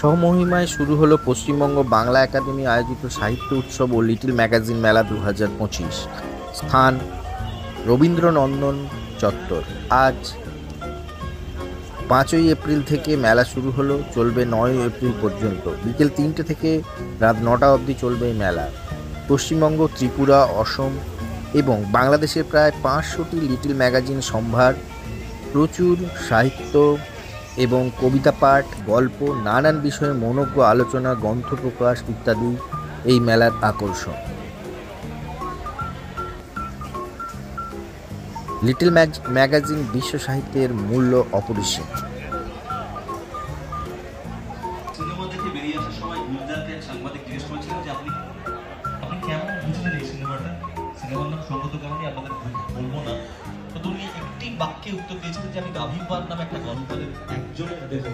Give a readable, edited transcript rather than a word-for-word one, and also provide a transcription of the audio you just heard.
স্বমহিমায় শুরু হলো পশ্চিমবঙ্গ বাংলা একাডেমি আয়োজিত সাহিত্য উৎসব ও লিটল ম্যাগাজিন মেলা 2025। স্থান রবীন্দ্রনন্দন চত্বর। আজ 5ই এপ্রিল থেকে মেলা শুরু হলো, চলবে 9ই এপ্রিল পর্যন্ত। বিকেল 3টে থেকে রাত 9টা অবধি চলবে এই মেলা। পশ্চিমবঙ্গ, ত্রিপুরা, অসম এবং বাংলাদেশের প্রায় 500টি লিটল ম্যাগাজিন সম্ভার, প্রচুর সাহিত্য এবং কবিতা পাঠ, গল্প, নানান বিষয়ে মনোজ্ঞ আলোচনা, গ্রন্থ প্রকাশ ইত্যাদি এই মেলার আকর্ষণ। লিটল ম্যাগাজিন বিশ্ব সাহিত্যের মূল্য অপরিসীম। সিনেমা দেখে বেরিয়ে আসার সময় গুলজারকে এক সাংবাদিক জিজ্ঞেস করেছিলেন যে আপনি আপনি কেমন বুঝলেন এই সিনেমাটা। সিনেমার নাম সঙ্গত কাহিনী, আপনাদের বলবো না। তো তুমি একটি বাক্যে উত্তর দিয়েছিলেন যে আমি গাভীপাল নামে একটা গল্পের একজনের দেহ